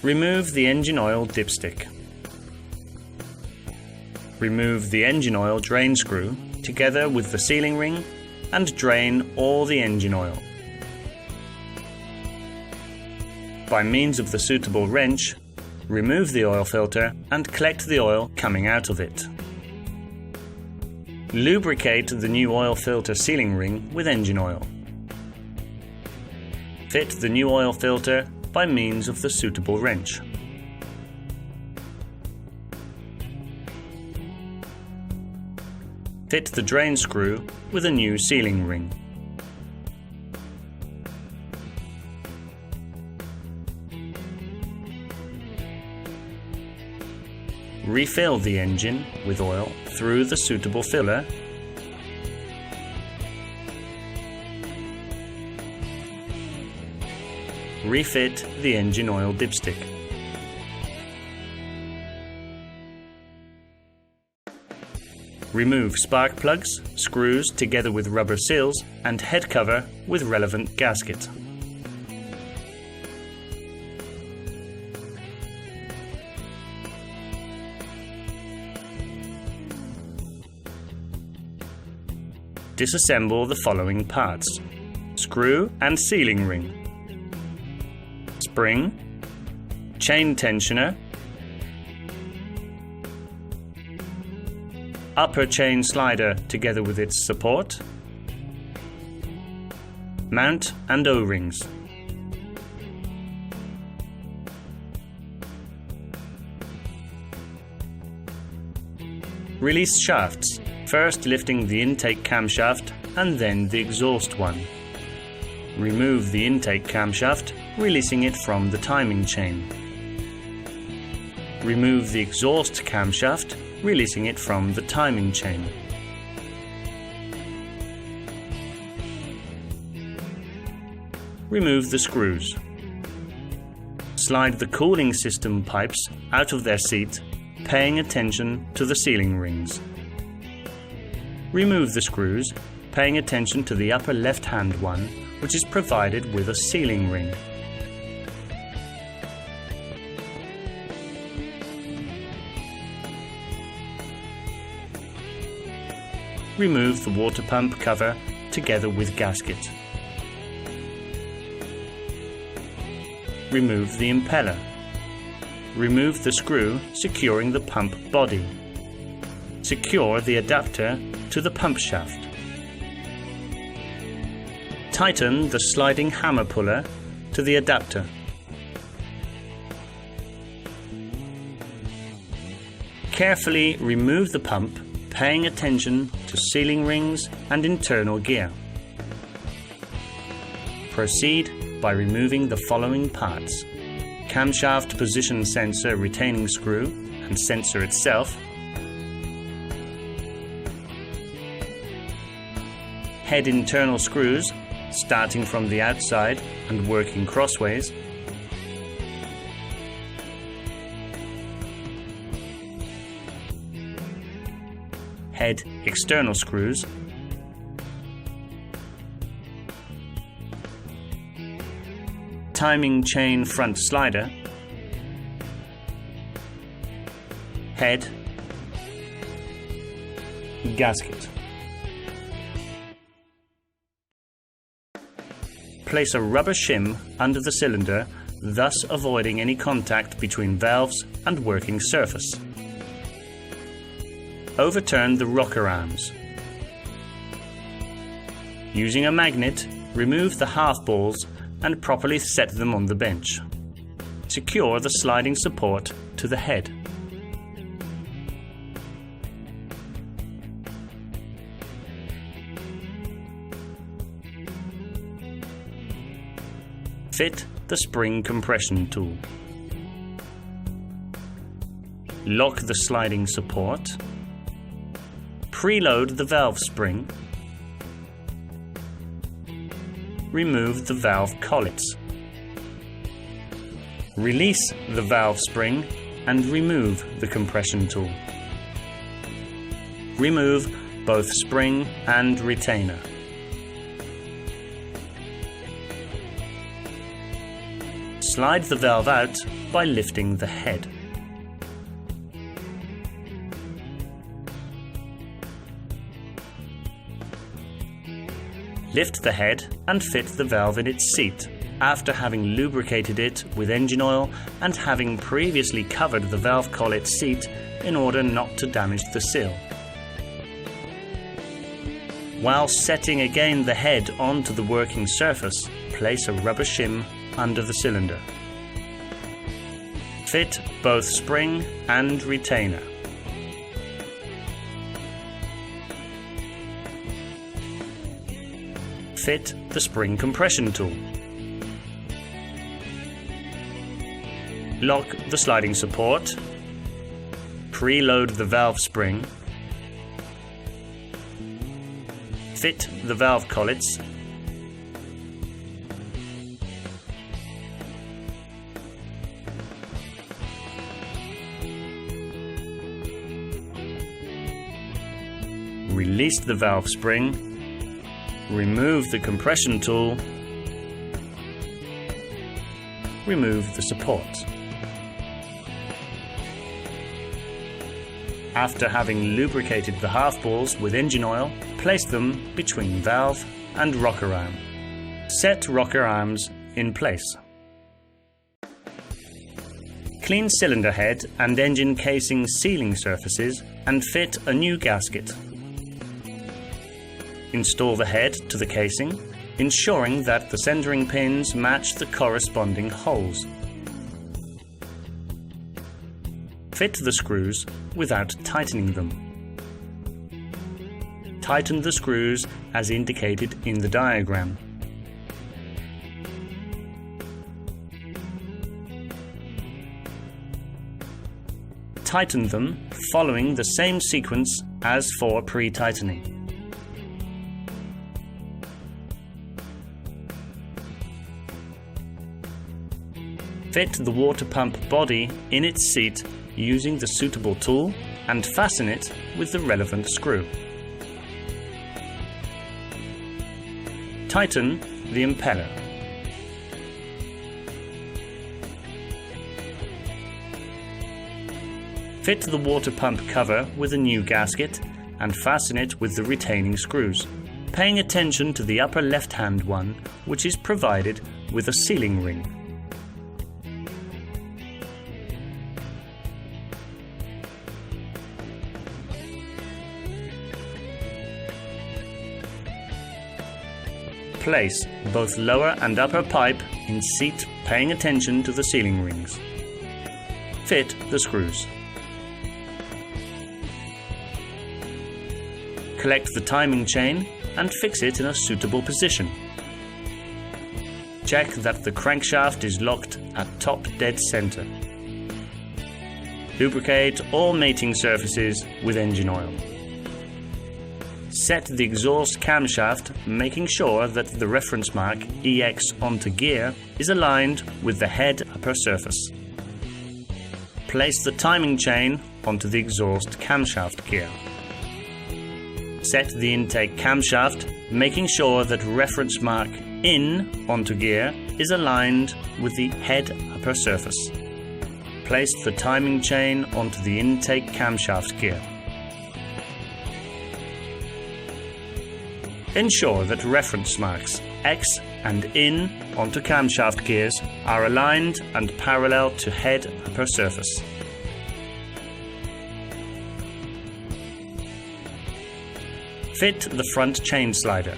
Remove the engine oil dipstick. Remove the engine oil drain screw together with the sealing ring and drain all the engine oil. By means of the suitable wrench, remove the oil filter and collect the oil coming out of it. Lubricate the new oil filter sealing ring with engine oil. Fit the new oil filter by means of the suitable wrench. Fit the drain screw with a new sealing ring. Refill the engine with oil through the suitable filler. Refit the engine oil dipstick. Remove spark plugs, screws together with rubber seals and head cover with relevant gasket. Disassemble the following parts: screw and sealing ring, spring, chain tensioner, upper chain slider together with its support, mount and O-rings. Release shafts, first lifting the intake camshaft and then the exhaust one. Remove the intake camshaft, releasing it from the timing chain. Remove the exhaust camshaft, releasing it from the timing chain. Remove the screws. Slide the cooling system pipes out of their seat, paying attention to the sealing rings. Remove the screws, paying attention to the upper left-hand one, which is provided with a sealing ring. Remove the water pump cover together with gasket. Remove the impeller. Remove the screw securing the pump body. Secure the adapter to the pump shaft. Tighten the sliding hammer puller to the adapter. Carefully remove the pump, paying attention to sealing rings and internal gear. Proceed by removing the following parts: camshaft position sensor retaining screw and sensor itself, head internal screws starting from the outside and working crossways, head external screws, timing chain front slider, head, gasket. Place a rubber shim under the cylinder, thus avoiding any contact between valves and working surface. Overturn the rocker arms. Using a magnet, remove the half balls and properly set them on the bench. Secure the sliding support to the head. Fit the spring compression tool. Lock the sliding support. Preload the valve spring. Remove the valve collets. Release the valve spring and remove the compression tool. Remove both spring and retainer. Slide the valve out by lifting the head. Lift the head and fit the valve in its seat after having lubricated it with engine oil and having previously covered the valve collet seat in order not to damage the seal. While setting again the head onto the working surface, place a rubber shim under the cylinder. Fit both spring and retainer. Fit the spring compression tool. Lock the sliding support. Preload the valve spring. Fit the valve collets. Release the valve spring. Remove the compression tool. Remove the support. After having lubricated the half balls with engine oil, place them between valve and rocker arm. Set rocker arms in place. Clean cylinder head and engine casing sealing surfaces and fit a new gasket. Install the head to the casing, ensuring that the centering pins match the corresponding holes. Fit the screws without tightening them. Tighten the screws as indicated in the diagram. Tighten them following the same sequence as for pre-tightening. Fit the water pump body in its seat using the suitable tool and fasten it with the relevant screw. Tighten the impeller. Fit the water pump cover with a new gasket and fasten it with the retaining screws, paying attention to the upper left-hand one, which is provided with a sealing ring. Place both lower and upper pipe in seat, paying attention to the sealing rings. Fit the screws. Collect the timing chain and fix it in a suitable position. Check that the crankshaft is locked at top dead center. Lubricate all mating surfaces with engine oil. Set the exhaust camshaft, making sure that the reference mark EX onto gear is aligned with the head upper surface. Place the timing chain onto the exhaust camshaft gear. Set the intake camshaft, making sure that reference mark IN onto gear is aligned with the head upper surface. Place the timing chain onto the intake camshaft gear. Ensure that reference marks X and IN onto camshaft gears are aligned and parallel to head upper surface. Fit the front chain slider.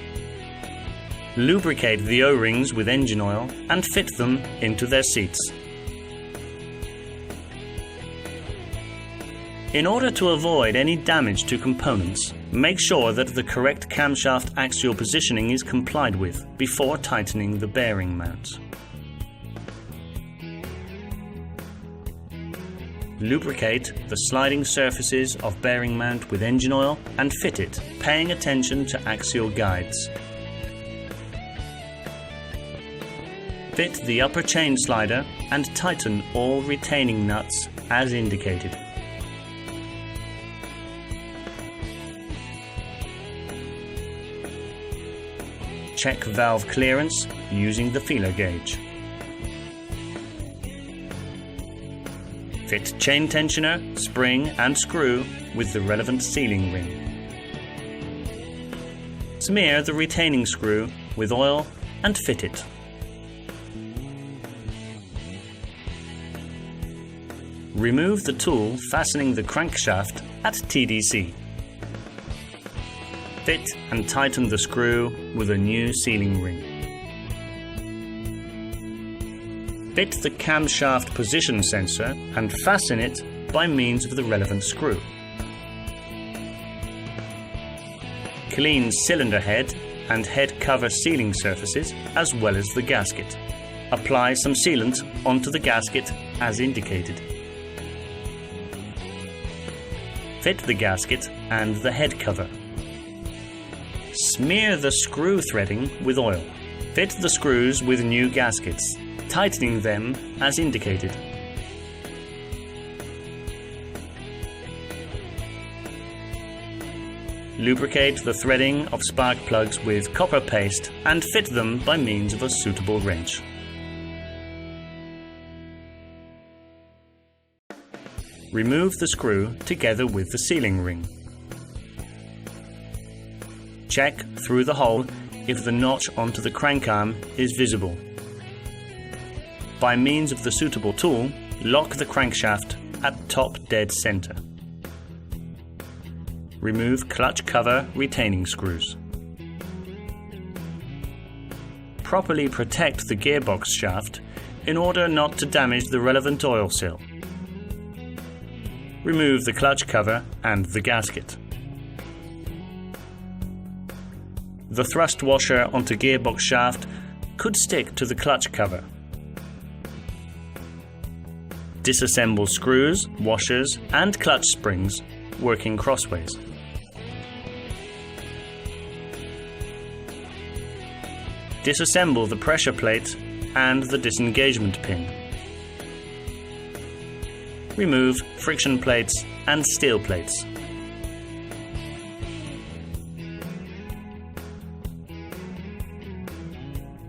Lubricate the O-rings with engine oil and fit them into their seats. In order to avoid any damage to components, make sure that the correct camshaft axial positioning is complied with before tightening the bearing mount. Lubricate the sliding surfaces of bearing mount with engine oil and fit it, paying attention to axial guides. Fit the upper chain slider and tighten all retaining nuts as indicated. Check valve clearance using the feeler gauge. Fit chain tensioner, spring and screw with the relevant sealing ring. Smear the retaining screw with oil and fit it. Remove the tool fastening the crankshaft at TDC. Fit and tighten the screw with a new sealing ring. Fit the camshaft position sensor and fasten it by means of the relevant screw. Clean cylinder head and head cover sealing surfaces as well as the gasket. Apply some sealant onto the gasket as indicated. Fit the gasket and the head cover. Smear the screw threading with oil. Fit the screws with new gaskets, tightening them as indicated. Lubricate the threading of spark plugs with copper paste and fit them by means of a suitable wrench. Remove the screw together with the sealing ring. Check through the hole if the notch onto the crank arm is visible. By means of the suitable tool, lock the crankshaft at top dead center. Remove clutch cover retaining screws. Properly protect the gearbox shaft in order not to damage the relevant oil seal. Remove the clutch cover and the gasket. The thrust washer onto gearbox shaft could stick to the clutch cover. Disassemble screws, washers and clutch springs working crossways. Disassemble the pressure plate and the disengagement pin. Remove friction plates and steel plates.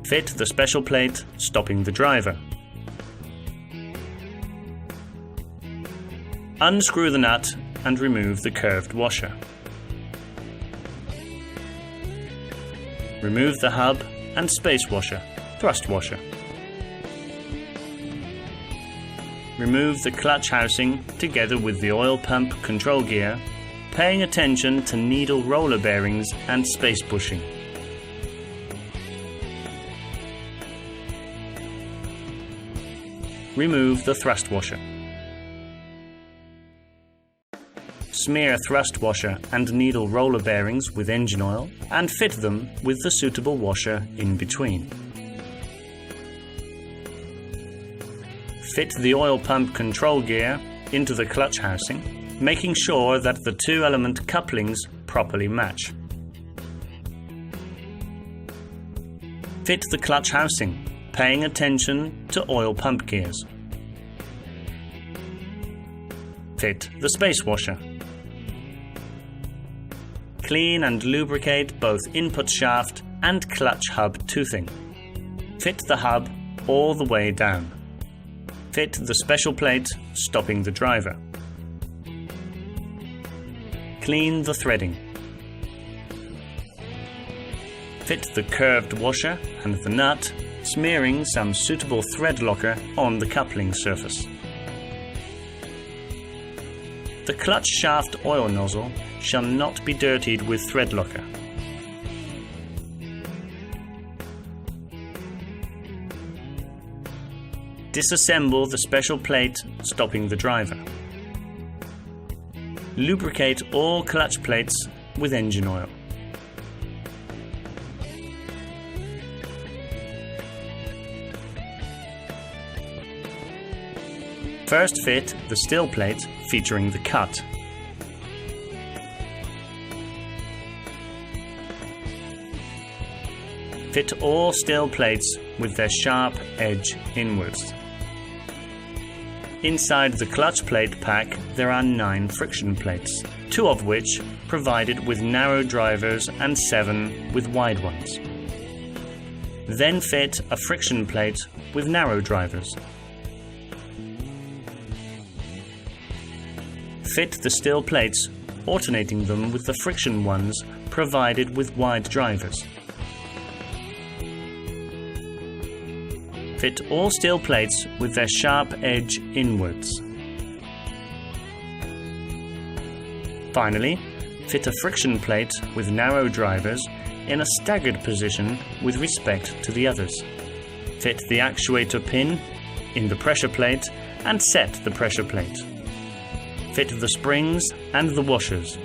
Fit the special plate, stopping the driver. Unscrew the nut and remove the curved washer. Remove the hub and space washer, thrust washer. Remove the clutch housing together with the oil pump control gear, paying attention to needle roller bearings and space bushing. Remove the thrust washer. Smear thrust washer and needle roller bearings with engine oil and fit them with the suitable washer in between. Fit the oil pump control gear into the clutch housing, making sure that the two element couplings properly match. Fit the clutch housing, paying attention to oil pump gears. Fit the space washer. Clean and lubricate both input shaft and clutch hub toothing. Fit the hub all the way down. Fit the special plate, stopping the driver. Clean the threading. Fit the curved washer and the nut, smearing some suitable thread locker on the coupling surface. The clutch shaft oil nozzle shall not be dirtied with thread locker. Disassemble the special plate, stopping the driver. Lubricate all clutch plates with engine oil. First fit the steel plate featuring the cut. Fit all steel plates with their sharp edge inwards. Inside the clutch plate pack there are 9 friction plates, 2 of which provided with narrow drivers and 7 with wide ones. Then fit a friction plate with narrow drivers. Fit the steel plates, alternating them with the friction ones provided with wide drivers. Fit all steel plates with their sharp edge inwards. Finally, fit a friction plate with narrow drivers in a staggered position with respect to the others. Fit the actuator pin in the pressure plate and set the pressure plate. Fit the springs and the washers,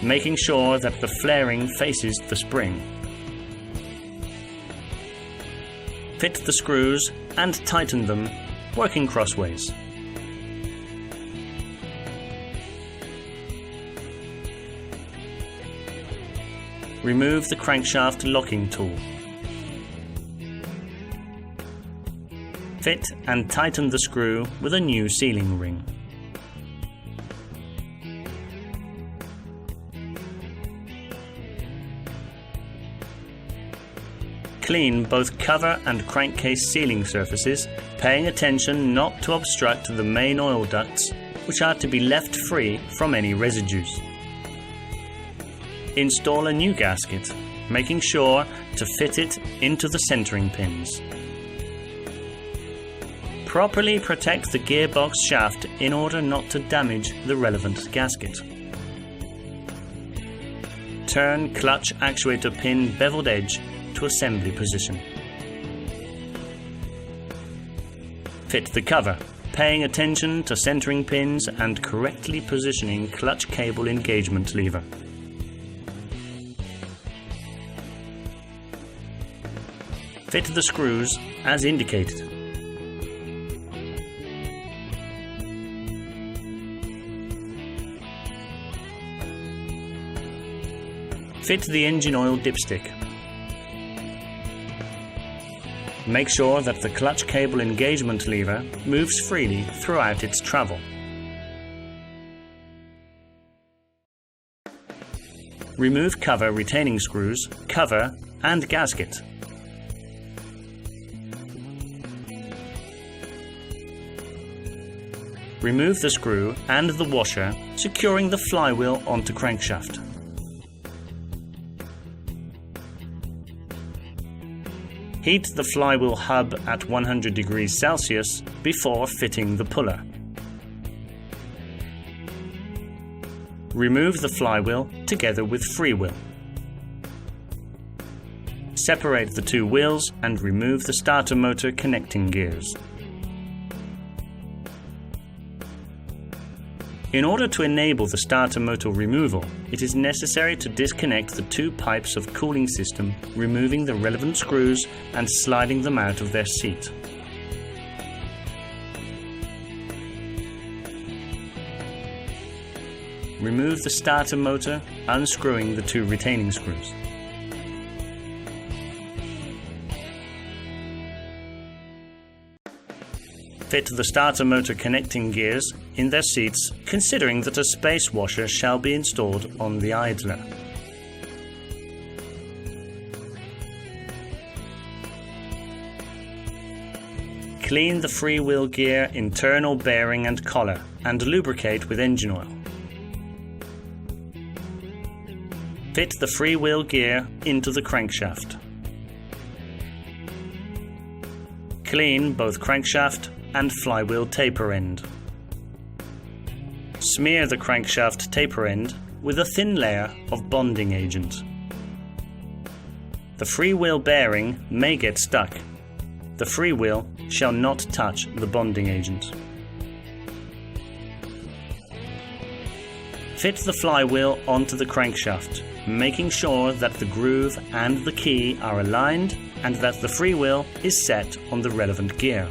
making sure that the flaring faces the spring. Fit the screws and tighten them, working crossways. Remove the crankshaft locking tool. Fit and tighten the screw with a new sealing ring. Clean both cover and crankcase sealing surfaces, paying attention not to obstruct the main oil ducts, which are to be left free from any residues. Install a new gasket, making sure to fit it into the centering pins. Properly protect the gearbox shaft in order not to damage the relevant gasket. Turn clutch actuator pin beveled edge to assembly position. Fit the cover, paying attention to centering pins and correctly positioning clutch cable engagement lever. Fit the screws as indicated. Fit the engine oil dipstick. Make sure that the clutch cable engagement lever moves freely throughout its travel. Remove cover retaining screws, cover and gasket. Remove the screw and the washer, securing the flywheel onto crankshaft. Heat the flywheel hub at 100 degrees Celsius before fitting the puller. Remove the flywheel together with freewheel. Separate the two wheels and remove the starter motor connecting gears. In order to enable the starter motor removal, it is necessary to disconnect the two pipes of cooling system, removing the relevant screws and sliding them out of their seat. Remove the starter motor, unscrewing the two retaining screws. Fit the starter motor connecting gears in their seats, considering that a space washer shall be installed on the idler. Clean the freewheel gear internal bearing and collar and lubricate with engine oil. Fit the freewheel gear into the crankshaft. Clean both crankshaft and flywheel taper end. Smear the crankshaft taper end with a thin layer of bonding agent. The freewheel bearing may get stuck. The freewheel shall not touch the bonding agent. Fit the flywheel onto the crankshaft, making sure that the groove and the key are aligned and that the freewheel is set on the relevant gear.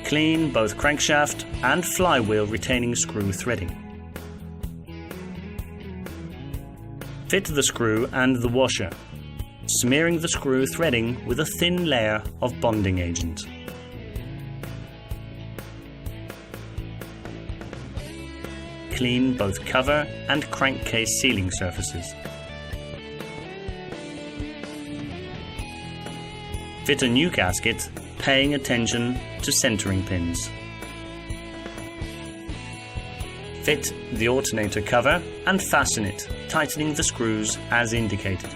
Clean both crankshaft and flywheel retaining screw threading. Fit the screw and the washer, smearing the screw threading with a thin layer of bonding agent. Clean both cover and crankcase sealing surfaces. Fit a new gasket, paying attention to centering pins. Fit the alternator cover and fasten it, tightening the screws as indicated.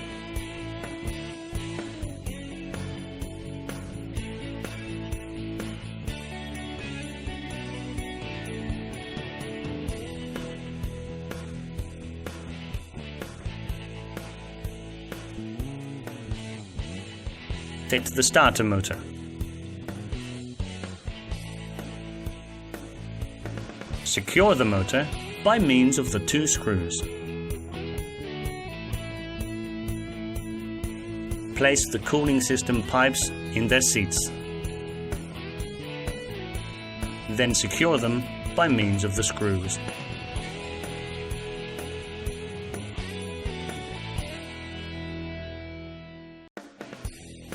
Fit the starter motor. Secure the motor by means of the 2 screws. Place the cooling system pipes in their seats. Then secure them by means of the screws.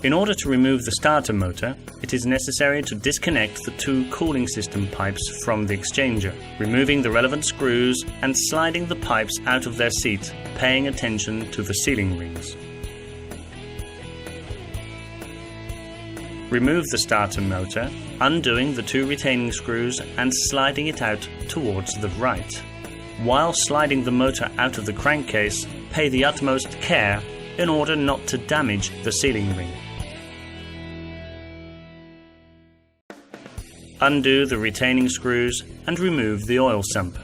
In order to remove the starter motor, it is necessary to disconnect the 2 cooling system pipes from the exchanger, removing the relevant screws and sliding the pipes out of their seat, paying attention to the sealing rings. Remove the starter motor, undoing the 2 retaining screws and sliding it out towards the right. While sliding the motor out of the crankcase, pay the utmost care in order not to damage the sealing ring. Undo the retaining screws and remove the oil sump.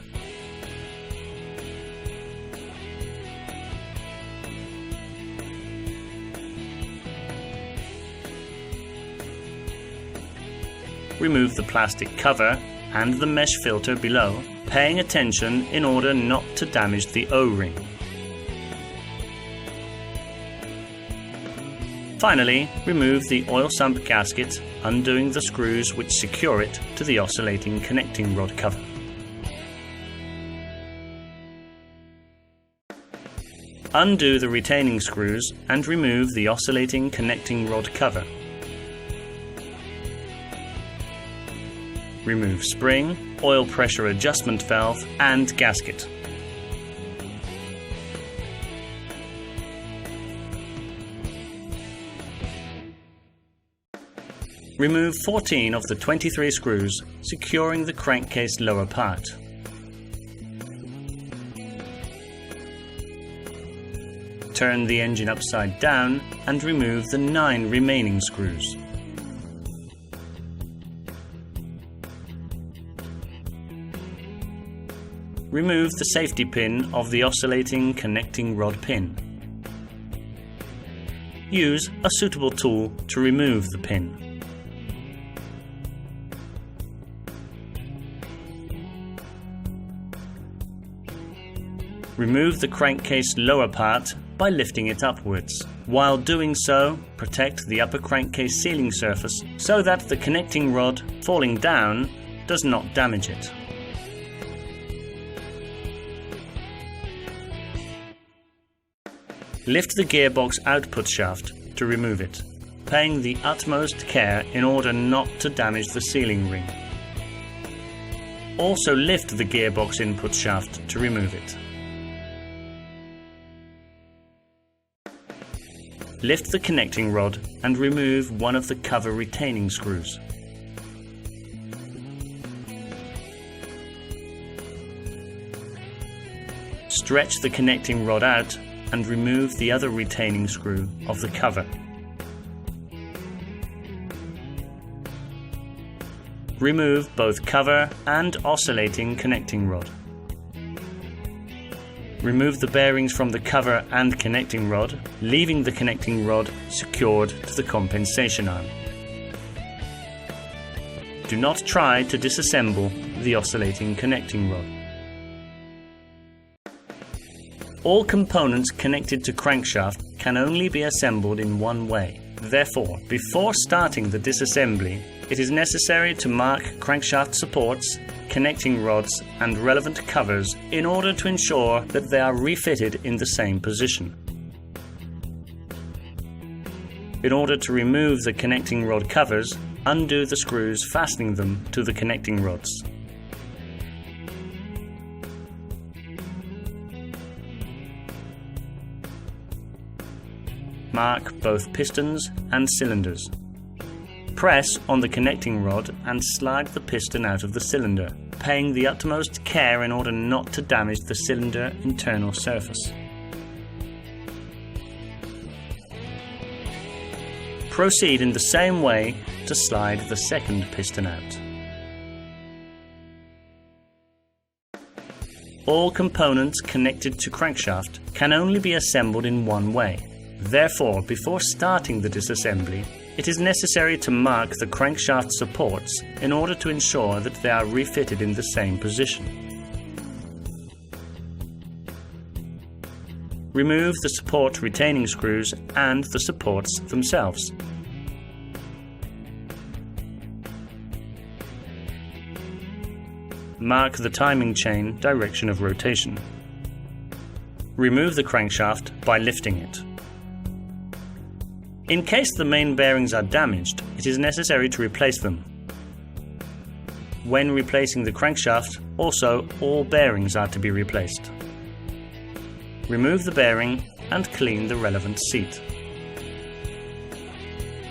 Remove the plastic cover and the mesh filter below, paying attention in order not to damage the O-ring. Finally, remove the oil sump gasket, undoing the screws which secure it to the oscillating connecting rod cover. Undo the retaining screws and remove the oscillating connecting rod cover. Remove spring, oil pressure adjustment valve and gasket. Remove 14 of the 23 screws, securing the crankcase lower part. Turn the engine upside down and remove the 9 remaining screws. Remove the safety pin of the oscillating connecting rod pin. Use a suitable tool to remove the pin. Remove the crankcase lower part by lifting it upwards. While doing so, protect the upper crankcase sealing surface so that the connecting rod falling down does not damage it. Lift the gearbox output shaft to remove it, paying the utmost care in order not to damage the sealing ring. Also lift the gearbox input shaft to remove it. Lift the connecting rod and remove one of the cover retaining screws. Stretch the connecting rod out and remove the other retaining screw of the cover. Remove both cover and oscillating connecting rod. Remove the bearings from the cover and connecting rod, leaving the connecting rod secured to the compensation arm. Do not try to disassemble the oscillating connecting rod. All components connected to crankshaft can only be assembled in one way. Therefore, before starting the disassembly, it is necessary to mark crankshaft supports, connecting rods and relevant covers in order to ensure that they are refitted in the same position. In order to remove the connecting rod covers, undo the screws fastening them to the connecting rods. Mark both pistons and cylinders. Press on the connecting rod and slide the piston out of the cylinder, paying the utmost care in order not to damage the cylinder internal surface. Proceed in the same way to slide the second piston out. All components connected to crankshaft can only be assembled in one way. Therefore, before starting the disassembly, it is necessary to mark the crankshaft supports in order to ensure that they are refitted in the same position. Remove the support retaining screws and the supports themselves. Mark the timing chain direction of rotation. Remove the crankshaft by lifting it. In case the main bearings are damaged, it is necessary to replace them. When replacing the crankshaft, also all bearings are to be replaced. Remove the bearing and clean the relevant seat.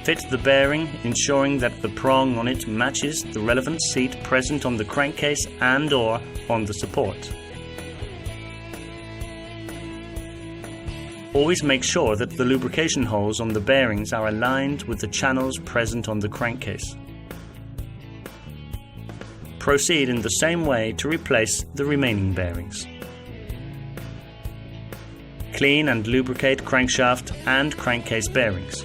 Fit the bearing, ensuring that the prong on it matches the relevant seat present on the crankcase and/or on the support. Always make sure that the lubrication holes on the bearings are aligned with the channels present on the crankcase. Proceed in the same way to replace the remaining bearings. Clean and lubricate crankshaft and crankcase bearings.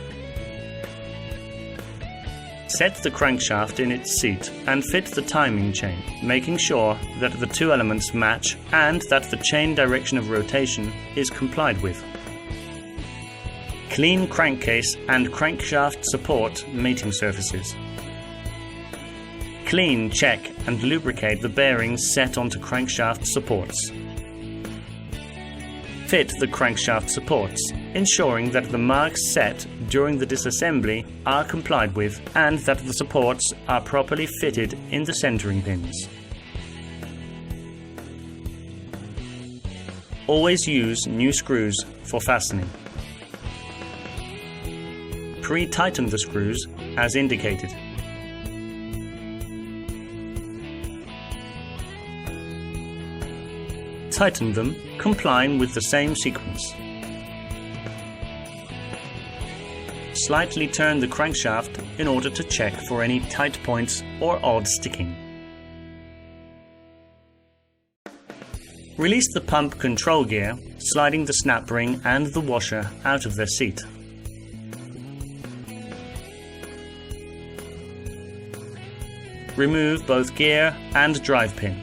Set the crankshaft in its seat and fit the timing chain, making sure that the two elements match and that the chain direction of rotation is complied with. Clean crankcase and crankshaft support mating surfaces. Clean, check and lubricate the bearings set onto crankshaft supports. Fit the crankshaft supports, ensuring that the marks set during the disassembly are complied with and that the supports are properly fitted in the centering pins. Always use new screws for fastening. Pre-tighten the screws as indicated. Tighten them, complying with the same sequence. Slightly turn the crankshaft in order to check for any tight points or odd sticking. Release the pump control gear, sliding the snap ring and the washer out of their seat. Remove both gear and drive pin.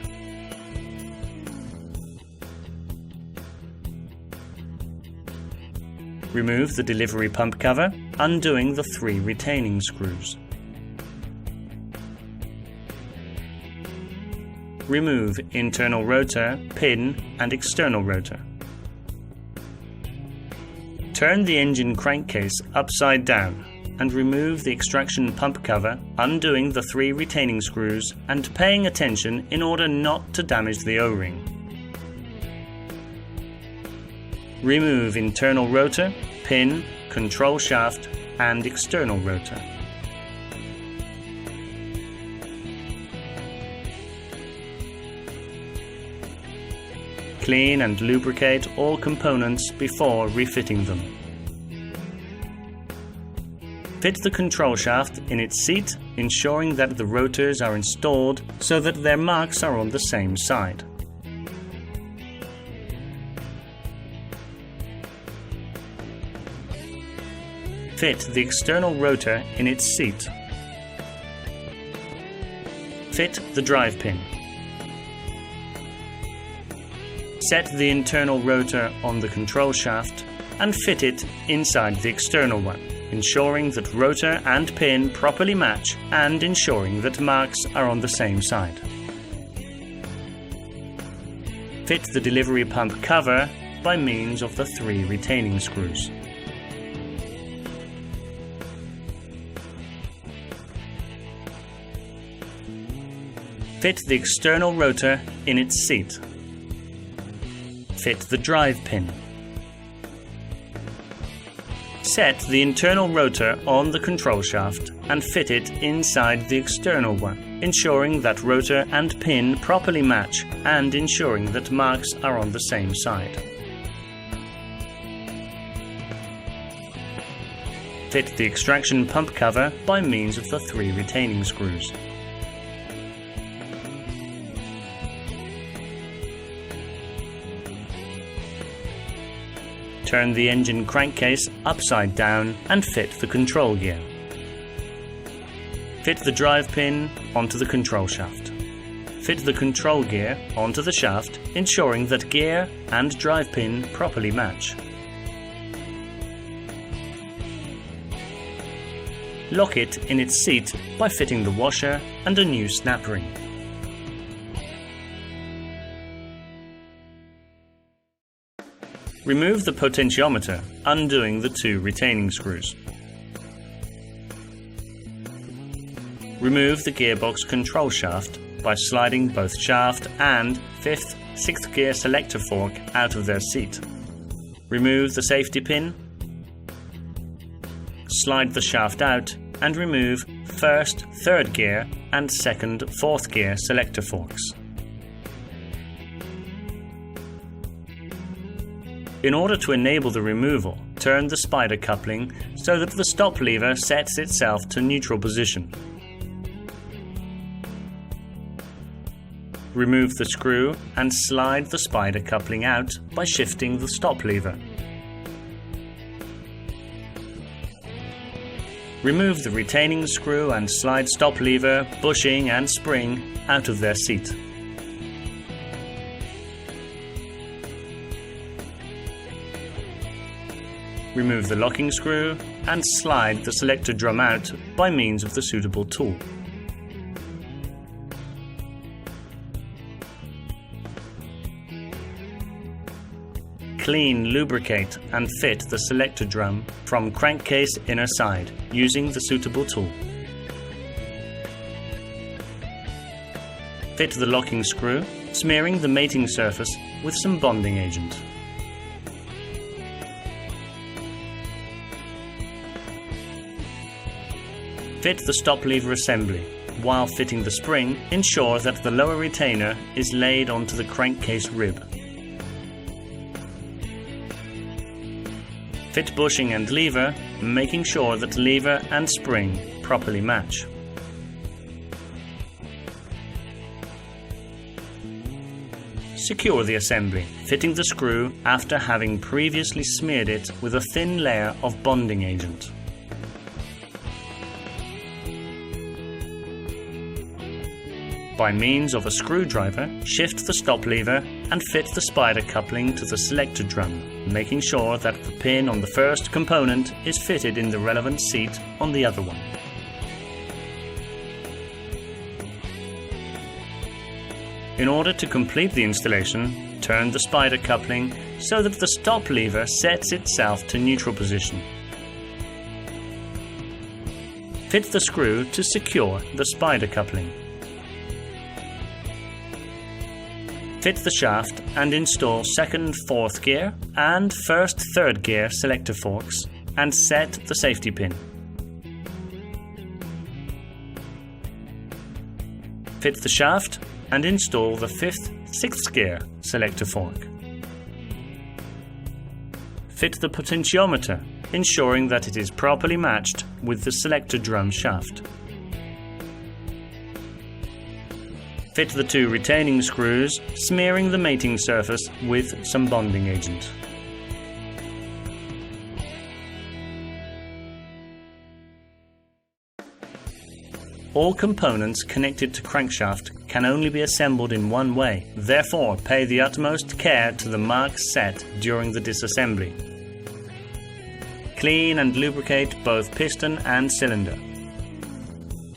Remove the delivery pump cover, undoing the 3 retaining screws. Remove internal rotor, pin and external rotor. Turn the engine crankcase upside down and remove the extraction pump cover, undoing the 3 retaining screws and paying attention in order not to damage the O-ring. Remove internal rotor, pin, control shaft and external rotor. Clean and lubricate all components before refitting them. Fit the control shaft in its seat, ensuring that the rotors are installed so that their marks are on the same side. Fit the external rotor in its seat. Fit the drive pin. Set the internal rotor on the control shaft and fit it inside the external one, ensuring that rotor and pin properly match and ensuring that marks are on the same side. Fit the delivery pump cover by means of the 3 retaining screws. Fit the external rotor in its seat. Fit the drive pin. Set the internal rotor on the control shaft and fit it inside the external one, ensuring that rotor and pin properly match and ensuring that marks are on the same side. Fit the extraction pump cover by means of the 3 retaining screws. Turn the engine crankcase upside down and fit the control gear. Fit the drive pin onto the control shaft. Fit the control gear onto the shaft, ensuring that gear and drive pin properly match. Lock it in its seat by fitting the washer and a new snap ring. Remove the potentiometer, undoing the 2 retaining screws. Remove the gearbox control shaft by sliding both shaft and 5th, 6th gear selector fork out of their seat. Remove the safety pin. Slide the shaft out and remove 1st, 3rd gear and 2nd, 4th gear selector forks. In order to enable the removal, turn the spider coupling so that the stop lever sets itself to neutral position. Remove the screw and slide the spider coupling out by shifting the stop lever. Remove the retaining screw and slide stop lever, bushing and spring out of their seat. Remove the locking screw and slide the selector drum out by means of the suitable tool. Clean, lubricate and fit the selector drum from crankcase inner side using the suitable tool. Fit the locking screw, smearing the mating surface with some bonding agent. Fit the stop lever assembly. While fitting the spring, ensure that the lower retainer is laid onto the crankcase rib. Fit bushing and lever, making sure that lever and spring properly match. Secure the assembly, fitting the screw after having previously smeared it with a thin layer of bonding agent. By means of a screwdriver, shift the stop lever and fit the spider coupling to the selector drum, making sure that the pin on the first component is fitted in the relevant seat on the other one. In order to complete the installation, turn the spider coupling so that the stop lever sets itself to neutral position. Fit the screw to secure the spider coupling. Fit the shaft and install 2nd, 4th gear and 1st, 3rd gear selector forks and set the safety pin. Fit the shaft and install the 5th, 6th gear selector fork. Fit the potentiometer, ensuring that it is properly matched with the selector drum shaft. Fit the 2 retaining screws, smearing the mating surface with some bonding agent. All components connected to crankshaft can only be assembled in one way, therefore pay the utmost care to the marks set during the disassembly. Clean and lubricate both piston and cylinder.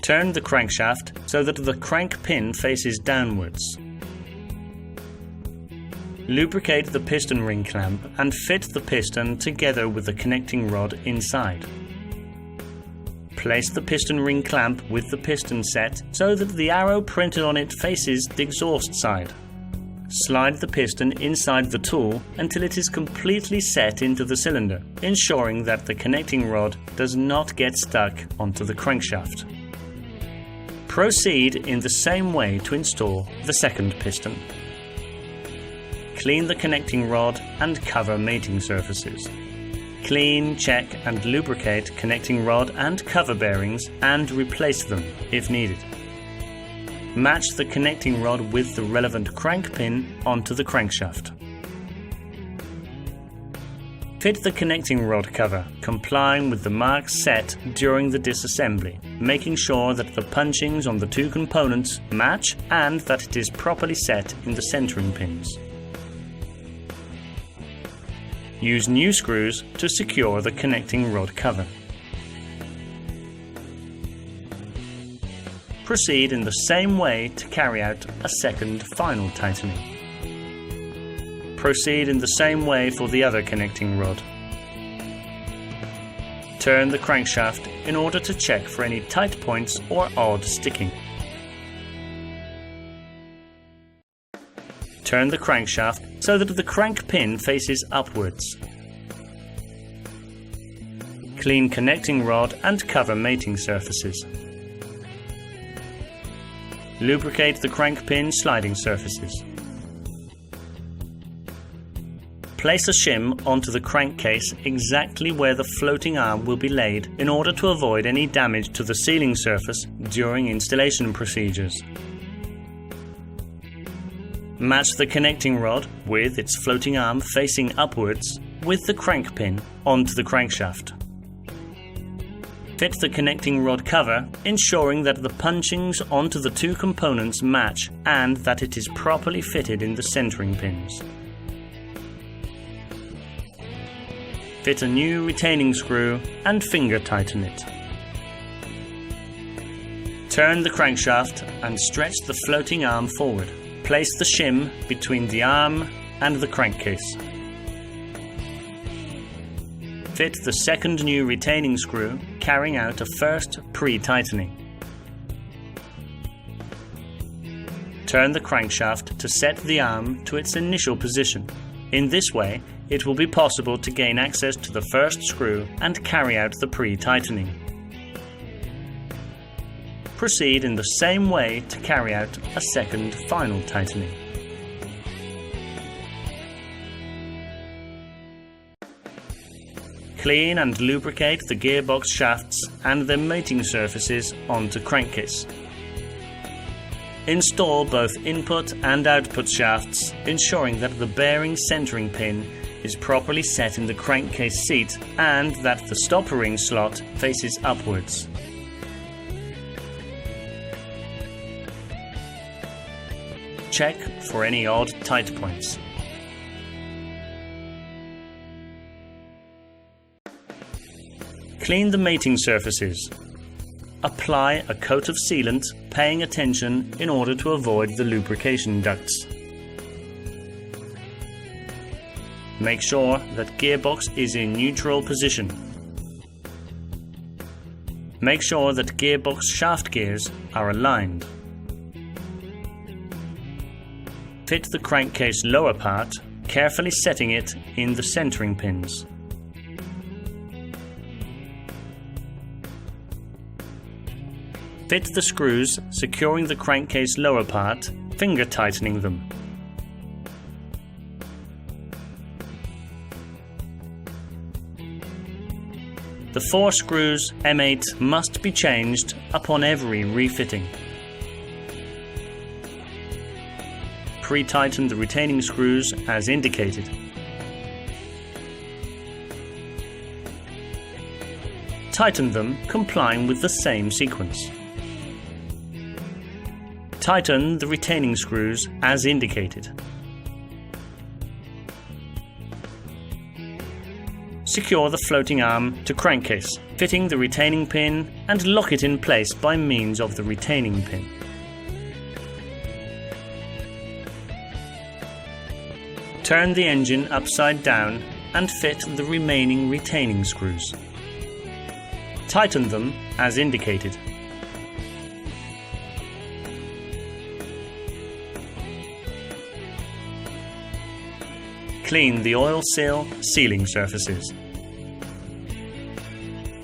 Turn the crankshaft so that the crank pin faces downwards. Lubricate the piston ring clamp and fit the piston together with the connecting rod inside. Place the piston ring clamp with the piston set so that the arrow printed on it faces the exhaust side. Slide the piston inside the tool until it is completely set into the cylinder, ensuring that the connecting rod does not get stuck onto the crankshaft. Proceed in the same way to install the second piston. Clean the connecting rod and cover mating surfaces. Clean, check and lubricate connecting rod and cover bearings and replace them if needed. Match the connecting rod with the relevant crank pin onto the crankshaft. Fit the connecting rod cover, complying with the marks set during the disassembly, making sure that the punchings on the two components match and that it is properly set in the centering pins. Use new screws to secure the connecting rod cover. Proceed in the same way to carry out a second final tightening. Proceed in the same way for the other connecting rod. Turn the crankshaft in order to check for any tight points or odd sticking. Turn the crankshaft so that the crank pin faces upwards. Clean connecting rod and cover mating surfaces. Lubricate the crank pin sliding surfaces. Place a shim onto the crankcase exactly where the floating arm will be laid in order to avoid any damage to the sealing surface during installation procedures. Match the connecting rod, with its floating arm facing upwards, with the crank pin onto the crankshaft. Fit the connecting rod cover, ensuring that the punchings onto the two components match and that it is properly fitted in the centering pins. Fit a new retaining screw and finger tighten it. Turn the crankshaft and stretch the floating arm forward. Place the shim between the arm and the crankcase. Fit the second new retaining screw, carrying out a first pre-tightening. Turn the crankshaft to set the arm to its initial position. In this way, it will be possible to gain access to the first screw and carry out the pre-tightening. Proceed in the same way to carry out a second final tightening. Clean and lubricate the gearbox shafts and their mating surfaces onto crankcase. Install both input and output shafts, ensuring that the bearing centering pin is properly set in the crankcase seat and that the stopper ring slot faces upwards. Check for any odd tight points. Clean the mating surfaces. Apply a coat of sealant, paying attention in order to avoid the lubrication ducts. Make sure that gearbox is in neutral position. Make sure that gearbox shaft gears are aligned. Fit the crankcase lower part, carefully setting it in the centering pins. Fit the screws, securing the crankcase lower part, finger tightening them. The 4 screws M8 must be changed upon every refitting. Pre-tighten the retaining screws as indicated. Tighten them, complying with the same sequence. Tighten the retaining screws as indicated. Secure the floating arm to crankcase, fitting the retaining pin and lock it in place by means of the retaining pin. Turn the engine upside down and fit the remaining retaining screws. Tighten them as indicated. Clean the oil seal sealing surfaces.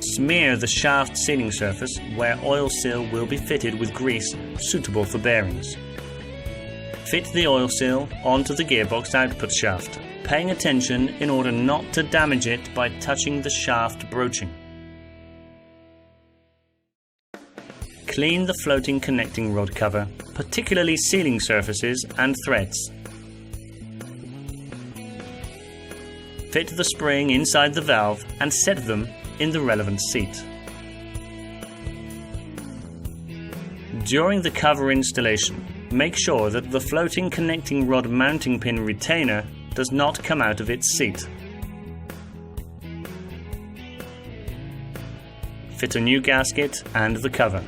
Smear the shaft sealing surface where oil seal will be fitted with grease suitable for bearings. Fit the oil seal onto the gearbox output shaft, paying attention in order not to damage it by touching the shaft broaching. Clean the floating connecting rod cover, particularly sealing surfaces and threads. Fit the spring inside the valve and set them in the relevant seat. During the cover installation, make sure that the floating connecting rod mounting pin retainer does not come out of its seat. Fit a new gasket and the cover.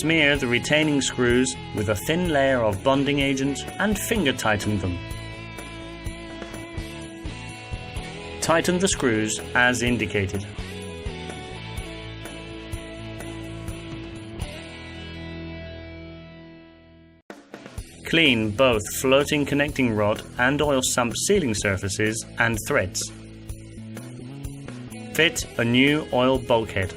Smear the retaining screws with a thin layer of bonding agent and finger tighten them. Tighten the screws as indicated. Clean both floating connecting rod and oil sump sealing surfaces and threads. Fit a new oil bulkhead.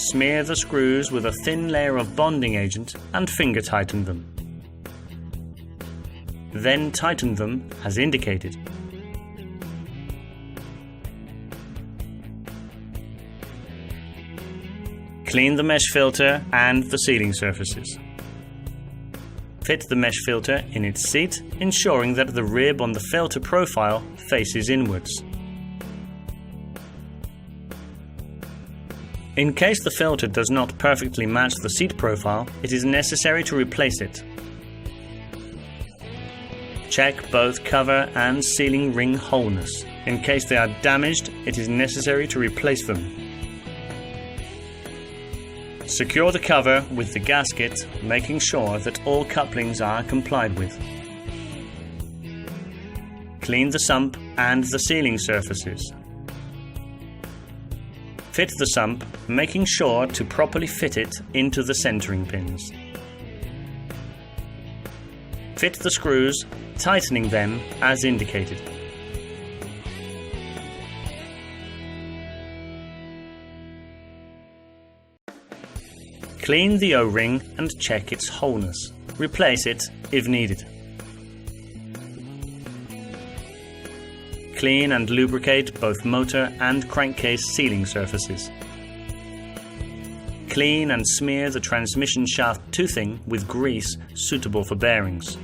Smear the screws with a thin layer of bonding agent and finger tighten them. Then tighten them as indicated. Clean the mesh filter and the sealing surfaces. Fit the mesh filter in its seat, ensuring that the rib on the filter profile faces inwards. In case the filter does not perfectly match the seat profile, it is necessary to replace it. Check both cover and sealing ring wholeness. In case they are damaged, it is necessary to replace them. Secure the cover with the gasket, making sure that all couplings are complied with. Clean the sump and the sealing surfaces. Fit the sump, making sure to properly fit it into the centering pins. Fit the screws, tightening them as indicated. Clean the O-ring and check its wholeness. Replace it if needed. Clean and lubricate both motor and crankcase sealing surfaces. Clean and smear the transmission shaft toothing with grease suitable for bearings.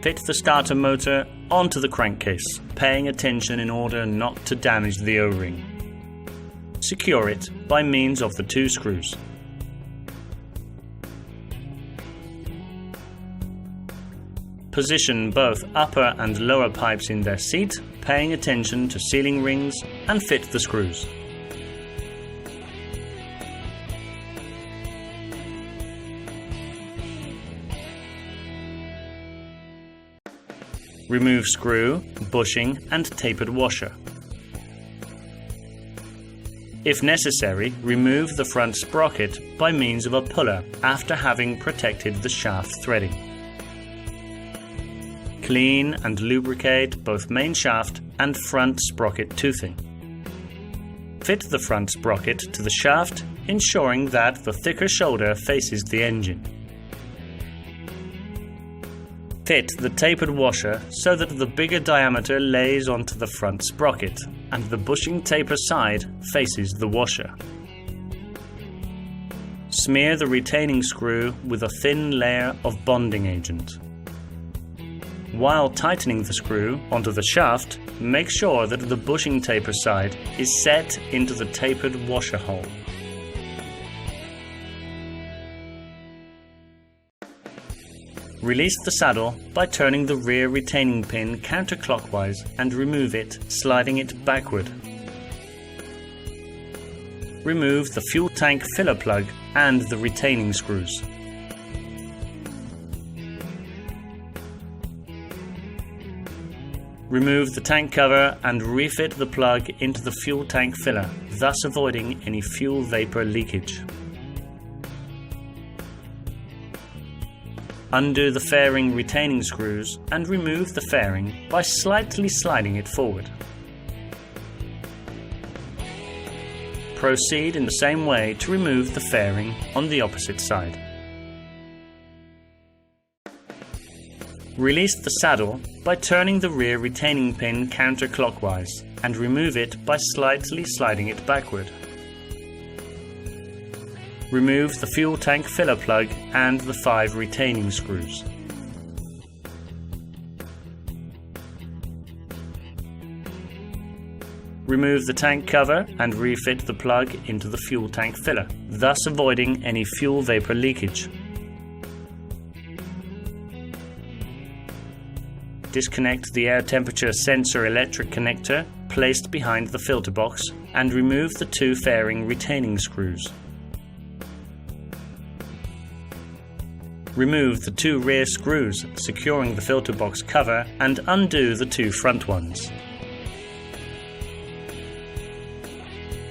Fit the starter motor onto the crankcase, paying attention in order not to damage the O-ring. Secure it by means of the two screws. Position both upper and lower pipes in their seat, paying attention to sealing rings, and fit the screws. Remove screw, bushing, and tapered washer. If necessary, remove the front sprocket by means of a puller after having protected the shaft threading. Clean and lubricate both main shaft and front sprocket toothing. Fit the front sprocket to the shaft, ensuring that the thicker shoulder faces the engine. Fit the tapered washer so that the bigger diameter lays onto the front sprocket and the bushing taper side faces the washer. Smear the retaining screw with a thin layer of bonding agent. While tightening the screw onto the shaft, make sure that the bushing taper side is set into the tapered washer hole. Release the saddle by turning the rear retaining pin counterclockwise and remove it, sliding it backward. Remove the fuel tank filler plug and the retaining screws. Remove the tank cover and refit the plug into the fuel tank filler, thus avoiding any fuel vapor leakage. Undo the fairing retaining screws and remove the fairing by slightly sliding it forward. Proceed in the same way to remove the fairing on the opposite side. Release the saddle by turning the rear retaining pin counterclockwise and remove it by slightly sliding it backward. Remove the fuel tank filler plug and the 5 retaining screws. Remove the tank cover and refit the plug into the fuel tank filler, thus avoiding any fuel vapor leakage. Disconnect the air temperature sensor electric connector placed behind the filter box and remove the 2 fairing retaining screws. Remove the 2 rear screws securing the filter box cover and undo the 2 front ones.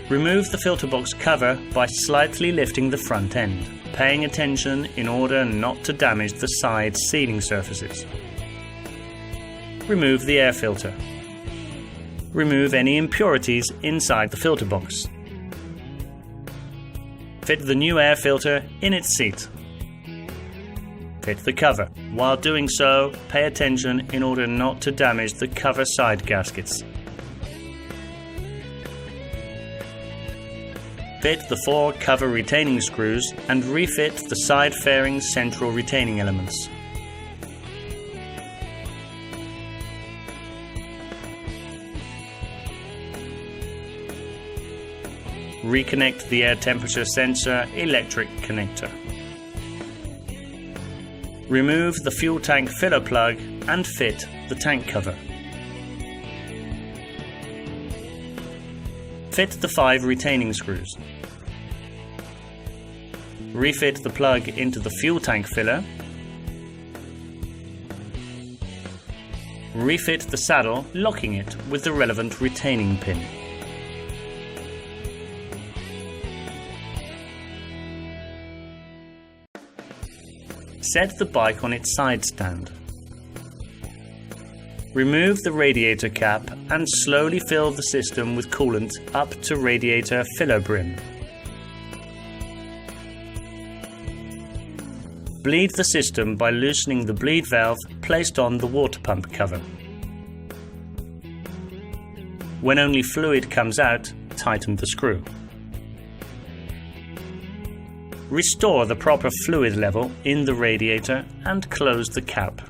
Remove the filter box cover by slightly lifting the front end, paying attention in order not to damage the side sealing surfaces. Remove the air filter. Remove any impurities inside the filter box. Fit the new air filter in its seat. Fit the cover. While doing so, pay attention in order not to damage the cover side gaskets. Fit the 4 cover retaining screws and refit the side fairing central retaining elements. Reconnect the air temperature sensor electric connector. Remove the fuel tank filler plug and fit the tank cover. Fit the 5 retaining screws. Refit the plug into the fuel tank filler. Refit the saddle, locking it with the relevant retaining pin. Set the bike on its side stand. Remove the radiator cap and slowly fill the system with coolant up to radiator filler brim. Bleed the system by loosening the bleed valve placed on the water pump cover. When only fluid comes out, tighten the screw. Restore the proper fluid level in the radiator and close the cap.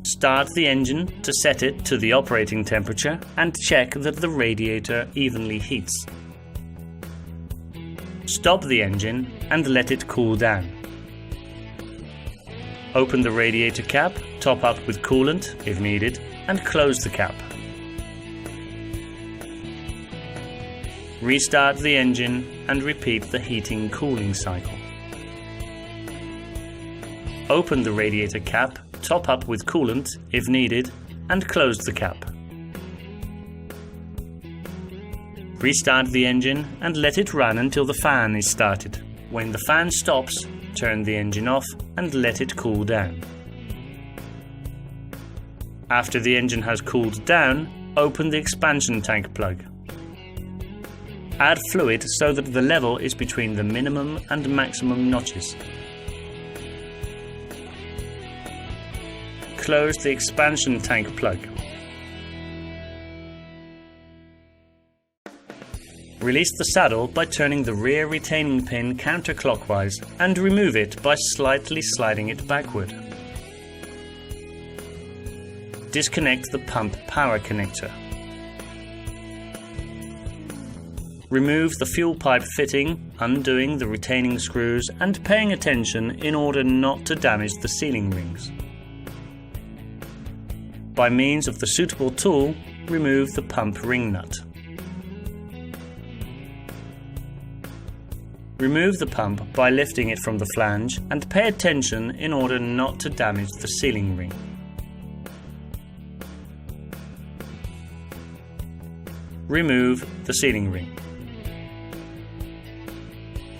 Start the engine to set it to the operating temperature and check that the radiator evenly heats. Stop the engine and let it cool down. Open the radiator cap, top up with coolant if needed, and close the cap. Restart the engine and repeat the heating-cooling cycle. Open the radiator cap, top up with coolant if needed, and close the cap. Restart the engine and let it run until the fan is started. When the fan stops, turn the engine off and let it cool down. After the engine has cooled down, open the expansion tank plug. Add fluid so that the level is between the minimum and maximum notches. Close the expansion tank plug. Release the saddle by turning the rear retaining pin counterclockwise and remove it by slightly sliding it backward. Disconnect the pump power connector. Remove the fuel pipe fitting, undoing the retaining screws and paying attention in order not to damage the sealing rings. By means of the suitable tool, remove the pump ring nut. Remove the pump by lifting it from the flange and pay attention in order not to damage the sealing ring. Remove the sealing ring.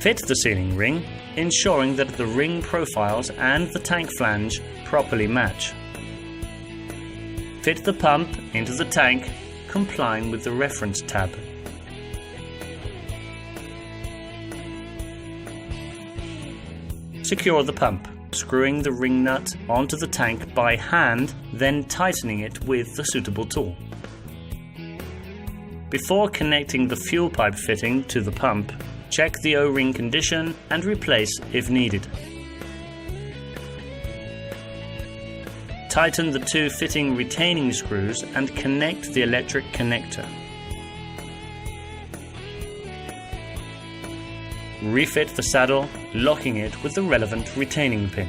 Fit the sealing ring, ensuring that the ring profiles and the tank flange properly match. Fit the pump into the tank, complying with the reference tab. Secure the pump, screwing the ring nut onto the tank by hand, then tightening it with the suitable tool. Before connecting the fuel pipe fitting to the pump, check the O-ring condition and replace if needed. Tighten the two fitting retaining screws and connect the electric connector. Refit the saddle, locking it with the relevant retaining pin.